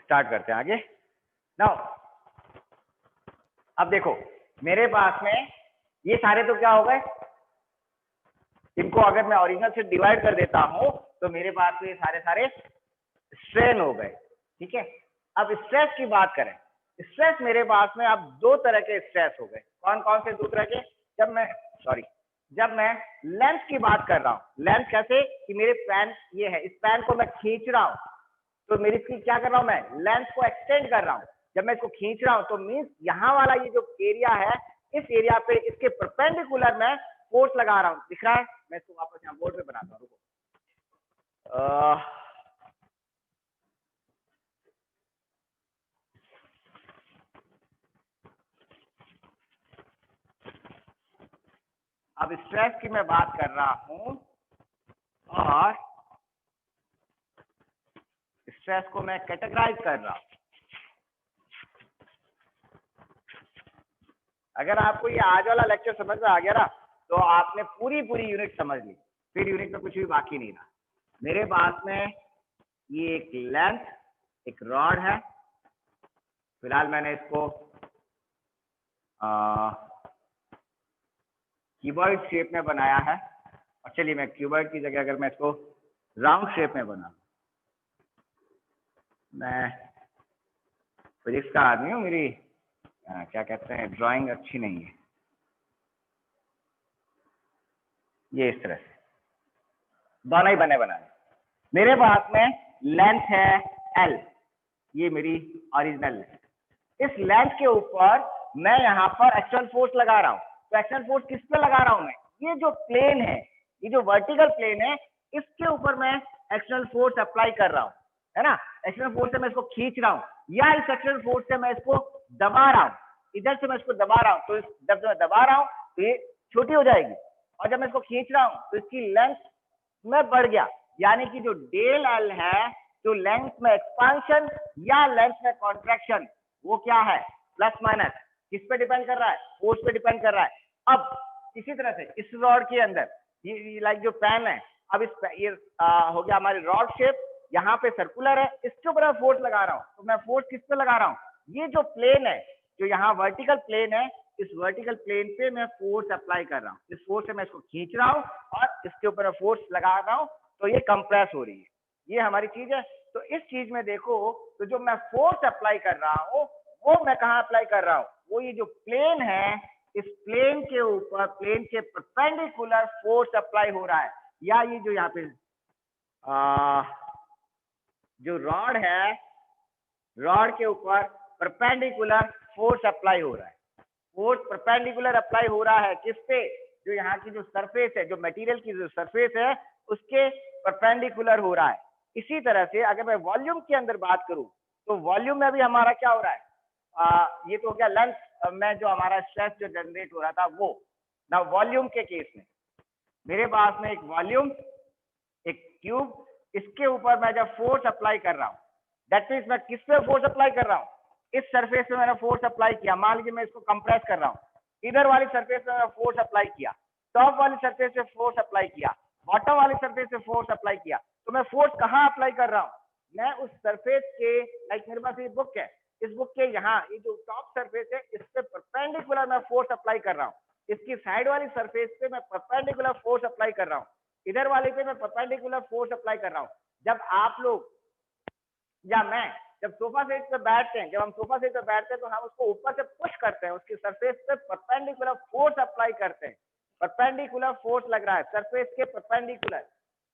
Start करते हैं आगे। नाउ अब देखो मेरे पास में ये सारे तो क्या हो गए, इनको अगर मैं ओरिजिनल से डिवाइड कर देता हूं तो मेरे पास में ये सारे स्ट्रेन हो गए। ठीक है, अब स्ट्रेस की बात करें, स्ट्रेस मेरे पास में अब दो तरह के स्ट्रेस हो गए। कौन कौन से दो तरह के? जब मैं लेंथ की बात कर रहा हूं, लेंथ कैसे कि मेरे पैन ये है, इस पैन को मैं खींच रहा हूं तो मेरी क्या कर रहा हूं, मैं लेंथ को एक्सटेंड कर रहा हूं। जब मैं इसको खींच रहा हूं तो मीन्स यहाँ वाला ये जो एरिया है, इस एरिया पे इसके परपेंडिकुलर मैं फोर्स लगा रहा हूं। दिख रहा है? मैं इसको वापस यहाँ बोर्ड पे बनाता हूँ, रुको। अब स्ट्रेस की मैं बात कर रहा हूं और स्ट्रेस को मैं कैटेगराइज कर रहा हूं। अगर आपको ये आज वाला लेक्चर समझ में आ गया ना तो आपने पूरी यूनिट समझ ली, फिर यूनिट में कुछ भी बाकी नहीं रहा। मेरे पास में ये एक लेंथ, एक रॉड है, फिलहाल मैंने इसको क्यूबॉइड शेप में बनाया है। और चलिए मैं क्यूबॉइड की जगह अगर मैं इसको राउंड शेप में बना, मैं फिजिक्स का आदमी हूँ, मेरी क्या कहते हैं ड्राइंग अच्छी नहीं है। ये इस तरह से दोनों ही बने बनाए। मेरे पास में लेंथ है L, ये मेरी ओरिजिनल लेंथ। इस लेंथ के ऊपर मैं यहाँ पर एक्सटर्नल फोर्स लगा रहा हूँ। तो एक्सटर्नल फोर्स किस पे लगा रहा हूँ मैं? ये जो प्लेन है, ये जो वर्टिकल प्लेन है, इसके ऊपर मैं एक्सटर्नल फोर्स अप्लाई कर रहा हूँ, है ना। एक्सटर्नल फोर्स से मैं इसको खींच रहा हूँ या इस एक्सटर्नल फोर्स से मैं इसको दबा रहा हूँ। इधर से मैं इसको दबा रहा हूँ तो जब मैं दबा रहा हूँ तो ये छोटी हो जाएगी, और जब मैं इसको खींच रहा हूँ तो इसकी लेंथ में बढ़ गया। यानी कि जो डेल एल है, जो लेंथ में एक्सपांशन या लेंथ में कॉन्ट्रैक्शन, वो क्या है? प्लस माइनस किस पे डिपेंड कर रहा है? फोर्स पे डिपेंड कर रहा है। अब इसी तरह से इस रॉड के अंदर ये लाइक जो पैन है, अब इस ये हो गया हमारी रॉड शेप, यहाँ पे सर्कुलर है, इसके ऊपर मैं फोर्स लगा रहा हूँ। तो मैं फोर्स किस पे लगा रहा हूँ? ये जो प्लेन है, जो यहाँ वर्टिकल प्लेन है, इस वर्टिकल प्लेन पे मैं फोर्स अप्लाई कर रहा हूँ। इस फोर्स से मैं इसको खींच रहा हूँ और इसके ऊपर मैं फोर्स लगा रहा हूँ, तो ये कंप्रेस हो रही है। ये हमारी चीज है। तो इस चीज में देखो तो जो मैं फोर्स अप्लाई कर रहा हूँ वो मैं कहाँ अप्लाई कर रहा हूँ? वो ये जो प्लेन है, इस प्लेन के ऊपर, प्लेन के परपेंडिकुलर फोर्स अप्लाई हो रहा है। या ये जो यहाँ पे जो रॉड है, रॉड के ऊपर परपेंडिकुलर फोर्स अप्लाई हो रहा है। फोर्स परपेंडिकुलर अप्लाई हो रहा है किस पे? जो यहाँ की जो सरफेस है, जो मटेरियल की जो सरफेस है, उसके परपेंडिकुलर हो रहा है। इसी तरह से अगर मैं वॉल्यूम के अंदर बात करूं तो वॉल्यूम में भी हमारा क्या हो रहा है? ये तो हो गया लेंथ में जो हमारा स्ट्रेस जो जनरेट हो रहा था वो। ना वॉल्यूम के केस में मेरे पास में एक वॉल्यूम, एक ट्यूब, इसके ऊपर मैं जब फोर्स अप्लाई कर रहा हूँ, दैट मीन्स मैं किस पे फोर्स अप्लाई कर रहा हूँ? इस सरफेस पे मैंने फोर्स अप्लाई किया। मान लीजिए मैं इसको कंप्रेस कर रहा हूँ, इधर वाली सरफेस पे मैंने फोर्स अप्लाई किया, टॉप वाली सरफेस पे फोर्स अप्लाई किया, बॉटम वाली सरफेस पे फोर्स अप्लाई किया। तो मैं फोर्स कहाँ अप्लाई कर रहा हूँ? मैं उस सरफेस के, लाइक मेरे पास ये बुक है, इस बुक के यहाँ ये जो टॉप सरफेस है, इस पे परपेंडिकुलर मैं फोर्स अप्लाई कर रहा हूँ। इसकी साइड वाली सरफेस पे मैं परपेंडिकुलर फोर्स अप्लाई कर रहा हूँ, इधर वाले पे मैं परपेंडिकुलर फोर्स अप्लाई कर रहा हूँ। जब आप लोग या मैं जब सोफा सेट पे बैठते हैं, जब हम सोफा सेट पे बैठते हैं तो हम उसको ऊपर से पुश करते हैं, उसकी सरफेस पे परपेंडिकुलर फोर्स अप्लाई करते हैं। परपेंडिकुलर फोर्स लग रहा है सरफेस के परपेंडिकुलर।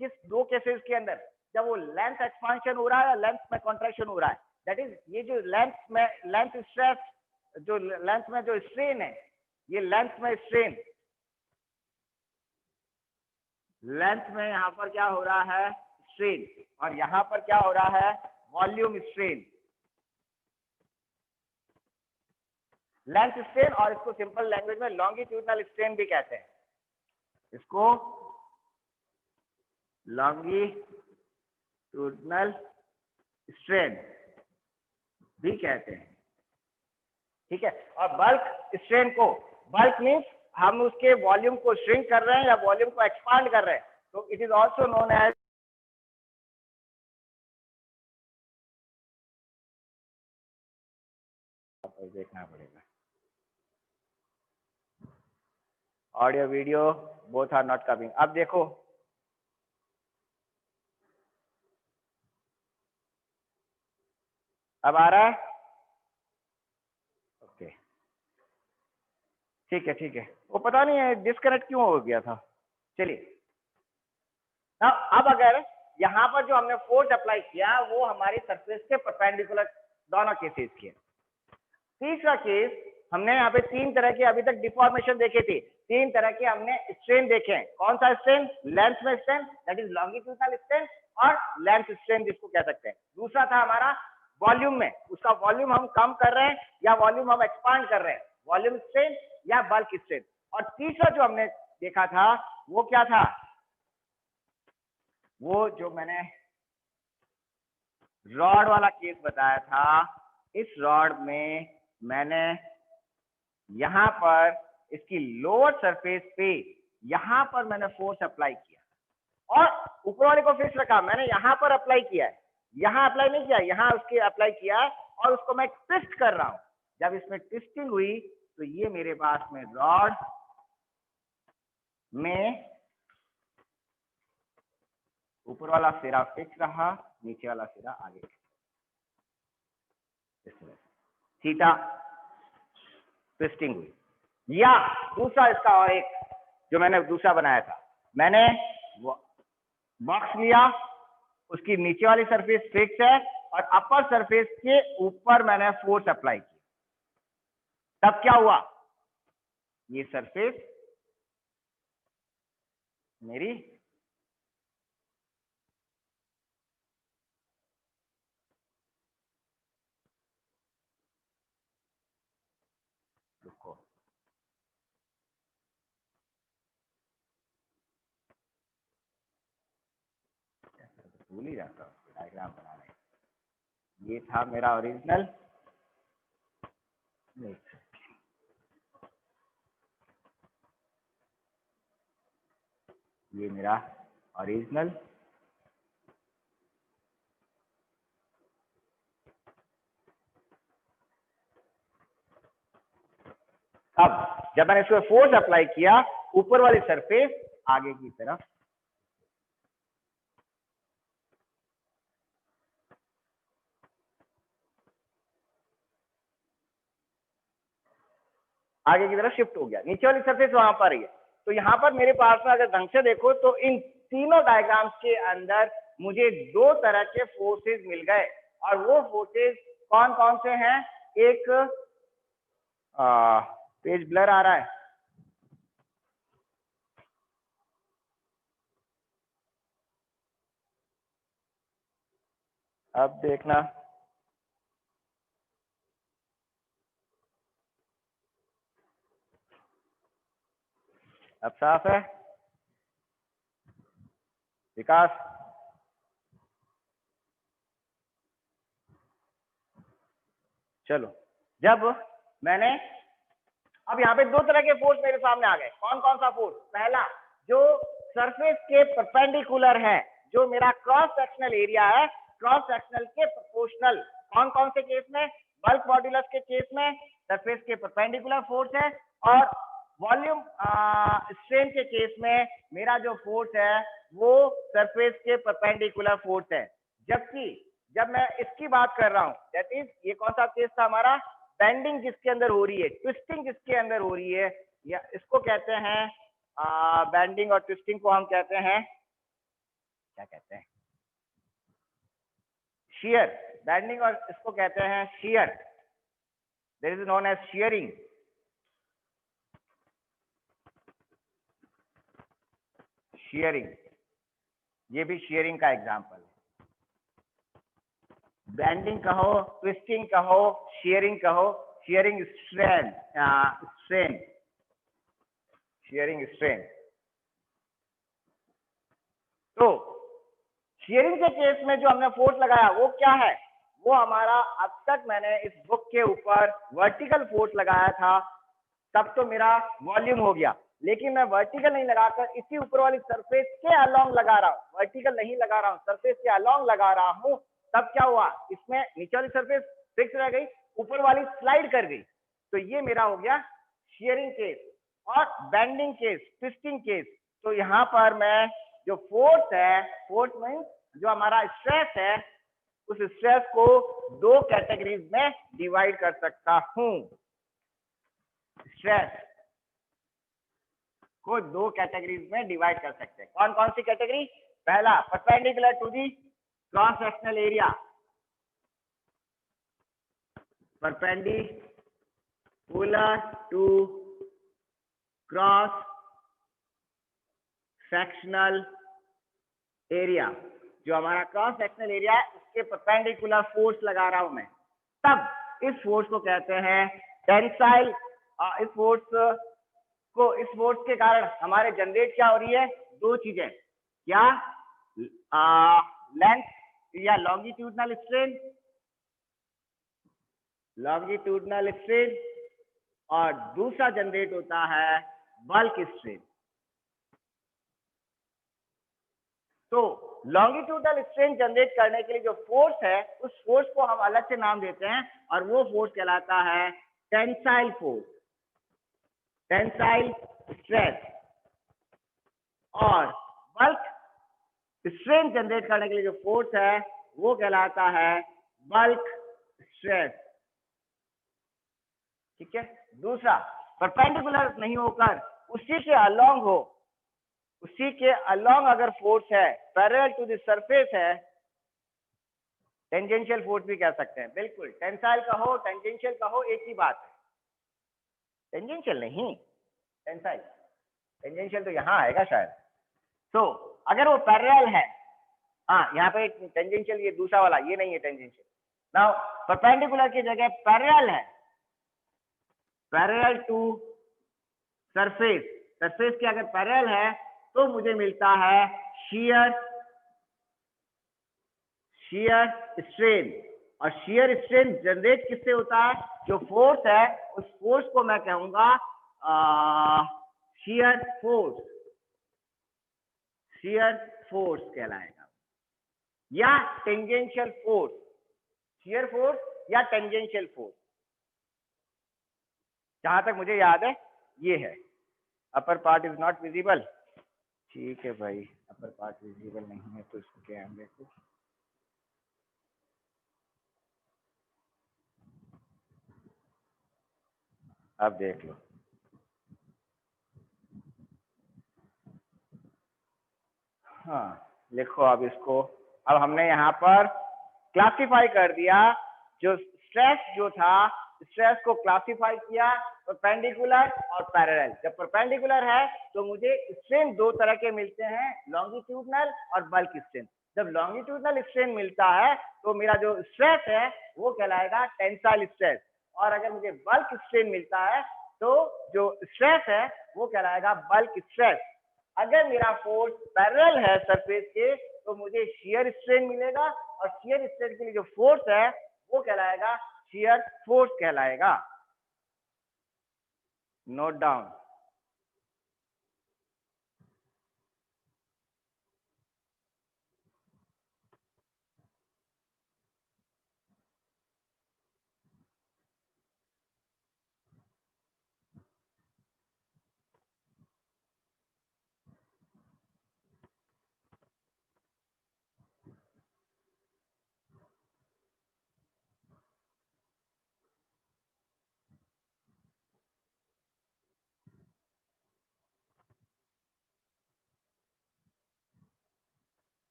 किस दो केसेस के अंदर? जब वो लेंथ एक्सपांशन हो रहा है या लेंथ में कॉन्ट्रैक्शन हो रहा है। दैट इज ये जो लेंथ में लेंथ स्ट्रेस, जो लेंथ में जो स्ट्रेन है, ये लेंथ में स्ट्रेन, लेंथ में यहाँ पर क्या हो रहा है? स्ट्रेन। और यहाँ पर क्या हो रहा है? Volume strain, length strain. और इसको सिंपल लैंग्वेज में लॉन्गिट्यूडनल स्ट्रेन भी कहते हैं। इसको लॉन्गिट्यूडनल स्ट्रेन भी कहते हैं। ठीक है। और बल्क स्ट्रेन को, बल्क मीन्स हम उसके वॉल्यूम को श्रिंक कर रहे हैं या वॉल्यूम को एक्सपांड कर रहे हैं, तो it is also known as आपको देखना पड़ेगा। Audio video both are not coming. अब देखो, अब आ रहा है? ओके, ठीक है ठीक है। वो पता नहीं है डिस्कनेक्ट क्यों हो गया था। चलिए, अब अगर यहाँ पर जो हमने फोर्स अप्लाई किया वो हमारी सरफेस के परपेंडिकुलर दोनों केसेस के। तीसरा केस, हमने यहाँ पे तीन तरह के अभी तक डिफॉर्मेशन देखे थे, तीन तरह के हमने स्ट्रेन देखे हैं। कौन सा स्ट्रेन? लेंथ में strain, that is longitudinal strain, और लेंथ स्ट्रेन जिसको कह सकते हैं। दूसरा था हमारा वॉल्यूम में, उसका वॉल्यूम हम कम कर रहे हैं या वॉल्यूम हम एक्सपांड कर रहे हैं, वॉल्यूम स्ट्रेन या बल्क स्ट्रेन। और तीसरा जो हमने देखा था वो क्या था? वो जो मैंने रॉड वाला केस बताया था। इस रॉड में मैंने यहां पर इसकी लोअर सरफेस पे यहां पर मैंने फोर्स अप्लाई किया और ऊपर वाले को फिक्स रखा। मैंने यहां पर अप्लाई किया है, यहां अप्लाई नहीं किया, यहां उसके अप्लाई किया है और उसको मैं ट्विस्ट कर रहा हूं। जब इसमें ट्विस्टिंग हुई तो ये मेरे पास में रॉड में ऊपर वाला सिरा फिक्स रहा, नीचे वाला सिरा आगे, थीटा ट्विस्टिंग हुई। या दूसरा इसका और एक जो मैंने दूसरा बनाया था, मैंने बॉक्स लिया, उसकी नीचे वाली सरफेस फिक्स है और अपर सरफेस के ऊपर मैंने फोर्स अप्लाई किया। तब क्या हुआ? ये सरफेस मेरी रुको, भूल ही जाता हूँ डायग्राम बनाने। ये था मेरा ओरिजिनल, ये मेरा ओरिजिनल, अब जब मैंने इसको फोर्स अप्लाई किया ऊपर वाली सरफेस आगे की तरफ शिफ्ट हो गया, नीचे वाली सरफेस वहां पर ही है। तो यहाँ पर मेरे पास में अगर ढंग से देखो तो इन तीनों डायग्राम्स के अंदर मुझे दो तरह के फोर्सेस मिल गए। और वो फोर्सेस कौन कौन से हैं? एक पेज ब्लर आ रहा है, अब देखना, अब साफ है विकास? चलो, जब मैंने अब यहाँ पे दो तरह के फोर्स मेरे सामने आ गए। कौन कौन सा फोर्स? पहला जो सरफेस के परपेंडिकुलर है, जो मेरा क्रॉस सेक्शनल एरिया है, क्रॉस सेक्शनल के प्रोपोर्शनल। कौन कौन से केस में? बल्क मॉड्यूलस के केस में सरफेस के परपेंडिकुलर फोर्स है, और वॉल्यूम स्ट्रेन के केस में मेरा जो फोर्स है वो सरफेस के परपेंडिकुलर फोर्स है। जबकि जब मैं इसकी बात कर रहा हूं, दैट इज ये कौन सा केस था हमारा? बेंडिंग जिसके अंदर हो रही है, ट्विस्टिंग जिसके अंदर हो रही है, या इसको कहते हैं बेंडिंग और ट्विस्टिंग को हम कहते हैं, क्या कहते हैं? शियर। बेंडिंग और इसको कहते हैं shear, this is known as shearing. Shearing, ये भी शियरिंग का एग्जांपल है। बेंडिंग कहो, ट्विस्टिंग कहो, शियरिंग कहो, shearing strain, strain, shearing strain. तो शियरिंग के केस में जो हमने फोर्स लगाया वो क्या है? वो हमारा अब तक मैंने इस बुक के ऊपर वर्टिकल फोर्स लगाया था, तब तो मेरा वॉल्यूम हो गया। लेकिन मैं वर्टिकल नहीं लगाकर इसी ऊपर वाली सरफेस के अलोंग लगा रहा हूँ, वर्टिकल नहीं लगा रहा हूँ, सरफेस के अलोंग लगा रहा हूँ। तब क्या हुआ? इसमें नीचे वाली सरफेस फिक्स रह गई, ऊपर वाली स्लाइड कर गई, तो ये मेरा हो गया शेयरिंग केस। और बेंडिंग केस, ट्विस्टिंग केस, तो यहाँ पर मैं जो फोर्स है, फोर्स मीन्स जो हमारा स्ट्रेस है, उस स्ट्रेस को दो कैटेगरीज में डिवाइड कर सकता हूं। स्ट्रेस को दो कैटेगरीज में डिवाइड कर सकते हैं। कौन कौन सी कैटेगरी? पहला, perpendicular to the cross sectional area, perpendicular to cross sectional area, जो हमारा क्रॉस सेक्शनल एरिया है उसके परपेंडिकुलर फोर्स लगा रहा हूं मैं, तब इस फोर्स को कहते हैं टेंसाइल। इस फोर्स के कारण हमारे जनरेट क्या हो रही है? दो चीजें, क्या? लेंथ या लॉन्गिट्यूडनल स्ट्रेन, और दूसरा जनरेट होता है बल्क स्ट्रेन। तो लॉन्गिट्यूडनल स्ट्रेन जनरेट करने के लिए जो फोर्स है, उस फोर्स को हम अलग से नाम देते हैं और वो फोर्स कहलाता है टेंसाइल फोर्स, टेंसाइल स्ट्रेस। और बल्क स्ट्रेन जनरेट करने के लिए जो फोर्स है वो कहलाता है बल्क स्ट्रेस। ठीक है। दूसरा, परपेंडिकुलर नहीं होकर उसी के अलोंग हो, उसी के अलोंग अगर फोर्स है, पैरेलल टू द सरफेस है, टेंजेंशियल फोर्स भी कह सकते हैं। बिल्कुल, टेंसाइल का हो, टेंजेंशियल का हो, एक ही बात है। टेंजेंशियल नहीं, टेंसाइल, टेंजेंशियल तो यहाँ आएगा शायद। तो अगर वो पैरेलल है, हाँ यहाँ पे टेंजेंशियल, ये दूसरा वाला, ये नहीं है टेंजेंशियल। नाउ परपेंडिकुलर की जगह पैरेलल है, पैरेलल टू सरफेस, सरफेस के अगर पैरेलल है तो मुझे मिलता है शियर स्ट्रेन। और शियर स्ट्रेन जनरेट किससे होता है? जो फोर्स है उस फोर्स को मैं कहूंगा शियर फोर्स कहलाएगा, या टेंजेंशियल फोर्स, शियर फोर्स या टेंजेंशियल फोर्स, जहां तक मुझे याद है ये है। Upper part is not visible, ठीक है भाई, अपर पार्ट विजिबल नहीं है तो इसको कैमरे को, अब देख लो। हाँ लिखो अब इसको। अब हमने यहाँ पर क्लासिफाई कर दिया, जो स्ट्रेस जो था, स्ट्रेस को क्लासिफाई किया परपेंडिकुलर और पैरेलल। जब परपेंडिकुलर है तो मुझे स्ट्रेन दो तरह के मिलते हैं, लॉन्गिट्यूडनल और बल्क स्ट्रेन। जब लॉन्गिट्यूडनल स्ट्रेन मिलता है तो मेरा जो स्ट्रेस है वो कहलाएगा टेंसाइल स्ट्रेस, और अगर मुझे बल्क स्ट्रेन मिलता है तो जो स्ट्रेस है वो कहलाएगा बल्क स्ट्रेस। अगर मेरा फोर्स पैरेलल है सरफेस के तो मुझे शियर स्ट्रेन मिलेगा, और शियर स्ट्रेन के लिए जो फोर्स है वो कहलाएगा शियर फोर्स कहलाएगा। Note down.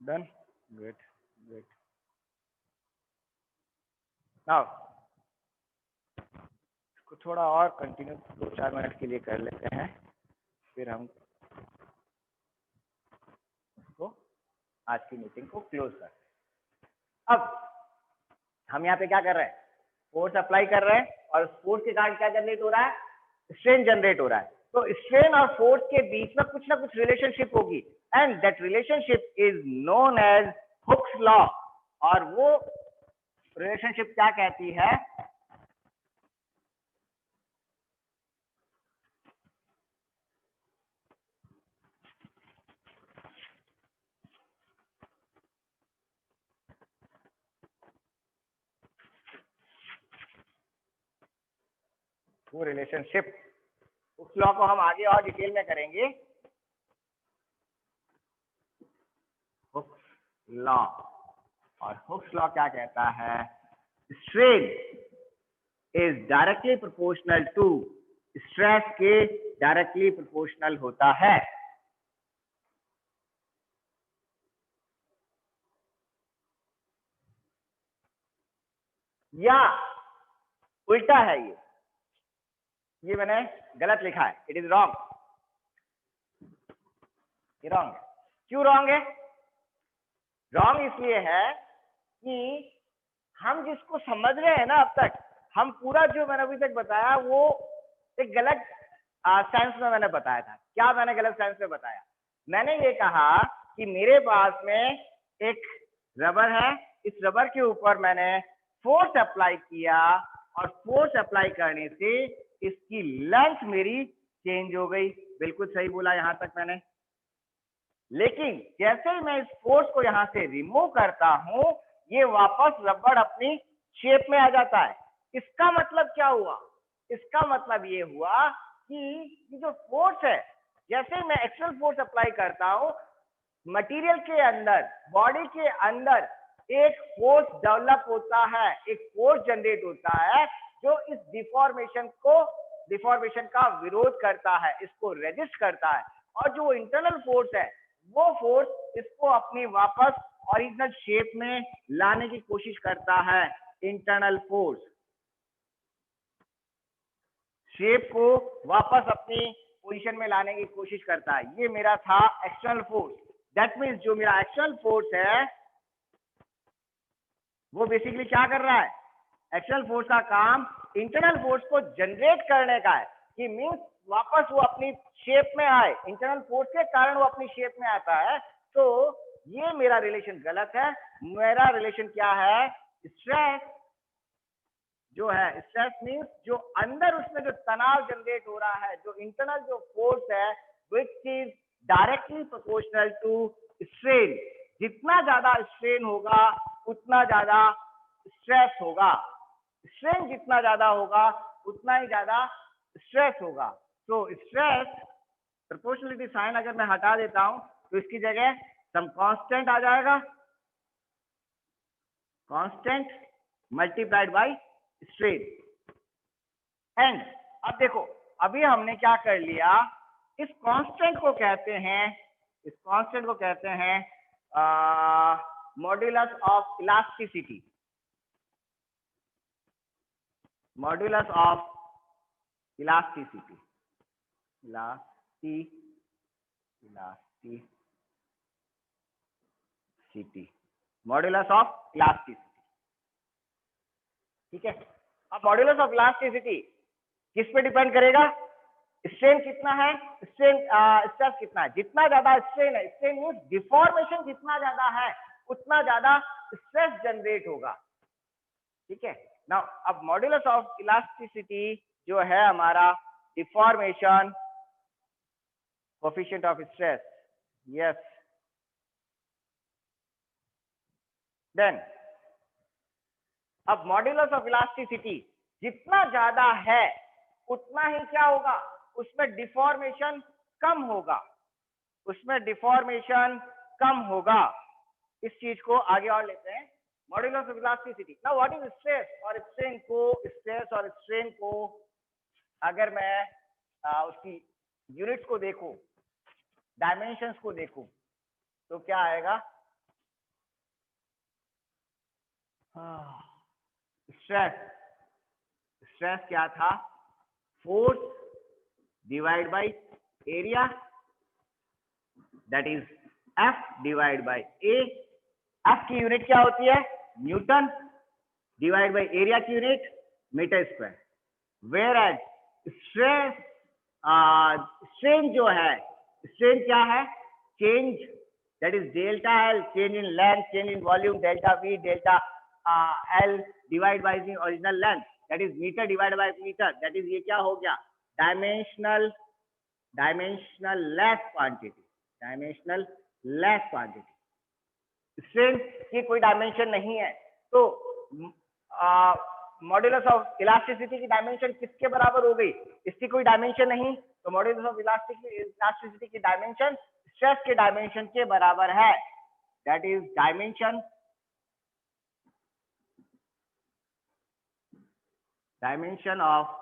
Done, good good. Now इसको थोड़ा और कंटिन्यू 2-4 मिनट के लिए कर लेते हैं, फिर हम इसको आज की मीटिंग को क्लोज करते हैं। अब हम यहाँ पे क्या कर रहे हैं? फोर्स अप्लाई कर रहे हैं, और फोर्स के कारण क्या जनरेट हो रहा है? स्ट्रेन जनरेट हो रहा है। तो स्ट्रेन और फोर्स के बीच में कुछ ना कुछ रिलेशनशिप होगी, and that relationship is known as Hooke's law. और वो रिलेशनशिप क्या कहती है? वो रिलेशनशिप, उस लॉ को हम आगे और डिटेल में करेंगे। हुक्स लॉ, और हुक्स लॉ क्या कहता है, strain is directly proportional to stress के डायरेक्टली प्रोपोर्शनल होता है। या उल्टा है, ये मैंने गलत लिखा है, इट इज रॉन्ग, ये रॉन्ग है। क्यों रॉन्ग है? रॉन्ग इसलिए है कि हम जिसको समझ रहे हैं ना, अब तक हम पूरा जो मैंने अभी तक बताया वो एक गलत सेंस में मैंने बताया था। क्या मैंने गलत सेंस में बताया? मैंने ये कहा कि मेरे पास में एक रबर है, इस रबर के ऊपर मैंने फोर्स अप्लाई किया और फोर्स अप्लाई करने से इसकी लेंथ मेरी चेंज हो गई। बिल्कुल सही बोला यहां तक मैंने। लेकिन जैसे ही मैं इस फोर्स को यहां से रिमूव करता हूं, ये वापस रबड़ अपनी शेप में आ जाता है। इसका मतलब क्या हुआ? इसका मतलब ये हुआ कि ये जो फोर्स है, जैसे मैं एक्सटर्नल फोर्स अप्लाई करता हूं, मटेरियल के अंदर, बॉडी के अंदर एक फोर्स डेवलप होता है, एक फोर्स जनरेट होता है जो इस डिफॉर्मेशन का विरोध करता है, इसको रेजिस्ट करता है। और जो इंटरनल फोर्स है, वो फोर्स इसको अपनी वापस ओरिजिनल शेप में लाने की कोशिश करता है। इंटरनल फोर्स शेप को वापस अपनी पोजीशन में लाने की कोशिश करता है। ये मेरा था एक्सटर्नल फोर्स। दैट मीन्स जो मेरा एक्सटर्नल फोर्स है वो बेसिकली क्या कर रहा है? एक्सटर्नल फोर्स का काम इंटरनल फोर्स को जनरेट करने का है, कि मीन्स वापस वो अपनी शेप में आए। इंटरनल फोर्स के कारण वो अपनी शेप में आता है। तो ये मेरा रिलेशन गलत है। मेरा रिलेशन क्या है? स्ट्रेस जो है, स्ट्रेस मीन्स जो अंदर उसमें जो तनाव जनरेट हो रहा है, जो इंटरनल जो फोर्स है, which is directly proportional to strain. जितना ज्यादा स्ट्रेन होगा उतना ज्यादा स्ट्रेस होगा, स्ट्रेन जितना ज्यादा होगा उतना ही ज्यादा स्ट्रेस होगा। तो स्ट्रेस प्रोपोर्शनलिटी साइन अगर मैं हटा देता हूं तो इसकी जगह सम कांस्टेंट आ जाएगा, constant multiplied by strain. And अब देखो, अभी हमने क्या कर लिया, इस कांस्टेंट को कहते हैं, इस कांस्टेंट को कहते हैं modulus of elasticity, modulus of elasticity, elasticity, modulus of elasticity. ठीक है। अब मॉड्यूलस ऑफ इलास्टिसिटी किस पे डिपेंड करेगा? स्ट्रेन कितना है, स्ट्रेन स्ट्रेस कितना है। जितना ज्यादा स्ट्रेन है, स्ट्रेन मींस डिफॉर्मेशन जितना ज्यादा है उतना ज्यादा स्ट्रेस जनरेट होगा। ठीक है। नाउ अब मॉड्यूलस ऑफ इलास्टिसिटी जो है हमारा deformation coefficient of stress. Yes, then अब मॉड्यूलस ऑफ इलास्टिसिटी जितना ज्यादा है उतना ही क्या होगा? उसमें डिफॉर्मेशन कम होगा, उसमें डिफॉर्मेशन कम होगा। इस चीज को आगे और लेते हैं। Modulus of elasticity. Now what is stress और स्ट्रेन को, स्ट्रेस और स्ट्रेन को अगर मैं उसकी यूनिट्स को देखूं, डायमेंशंस को देखूं, तो क्या आएगा? स्ट्रेस, स्ट्रेस क्या था? Force divide by area, that is F divide by A। F की यूनिट क्या होती है? न्यूटन। डिवाइड बाय एरिया की unit metre square. Whereas stress, strain जो है, स्ट्रेन क्या है? Change, that is delta L, change in length, change in volume, delta V, delta L divide by the original length, that is metre divide by metre, that is ये क्या हो गया? Dimensional less quantity, dimensional less quantity. Strain की कोई dimension नहीं है। तो modulus of elasticity की डायमेंशन किसके बराबर हो गई? इसकी कोई डायमेंशन नहीं, तो मॉड्यूलस ऑफ इलास्टिसिटी की डायमेंशन स्ट्रेस के डायमेंशन के बराबर है। That is dimension of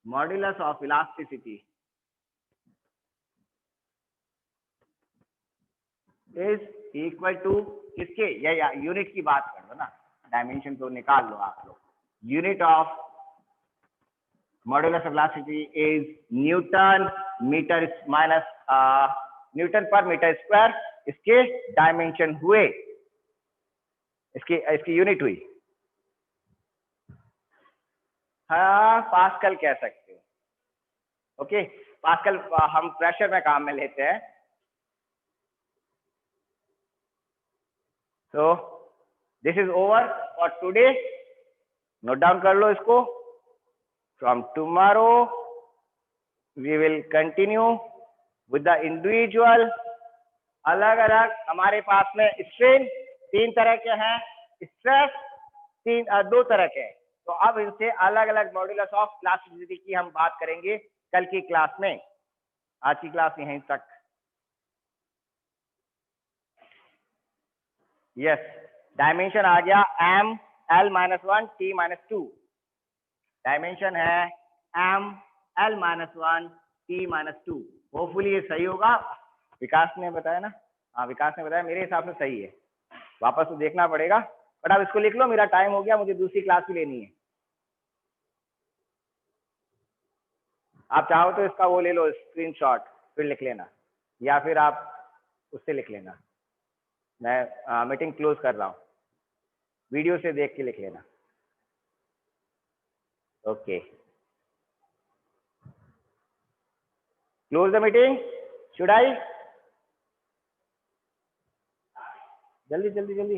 modulus of elasticity is equal to किसके? या यूनिट की बात कर लो ना, डायमेंशन तो निकाल लो आप लोग। Unit of modulus of elasticity is newton metre minus newton per metre square. इसके डायमेंशन हुए, इसकी यूनिट हुई, हाँ पास्कल कह सकते हो। ओके, पास्कल हम प्रेशर में काम में लेते हैं। So this is over for today. Note down कर लो इसको। From tomorrow we will continue with the individual। अलग अलग हमारे पास में स्ट्रेन 3 तरह के हैं, स्ट्रेस 2 तरह के हैं। तो अब इनसे अलग अलग मॉड्यूलस ऑफ इलास्टिसिटी की हम बात करेंगे कल की क्लास में। आज की क्लास यहीं तक। यस, डायमेंशन आ गया m l-1 t-2। डायमेंशन है m l-1 t-2। होपफुली ये सही होगा। विकास ने बताया ना? हाँ विकास ने बताया, मेरे हिसाब से सही है। वापस तो देखना पड़ेगा, बट आप इसको लिख लो, मेरा टाइम हो गया, मुझे दूसरी क्लास भी लेनी है। आप चाहो तो इसका वो ले लो स्क्रीनशॉट, फिर लिख लेना, या फिर आप उससे लिख लेना। मैं मीटिंग क्लोज कर रहा हूँ, वीडियो से देख के लिख लेना। Okay, close the meeting. Should I? जल्दी जल्दी जल्दी।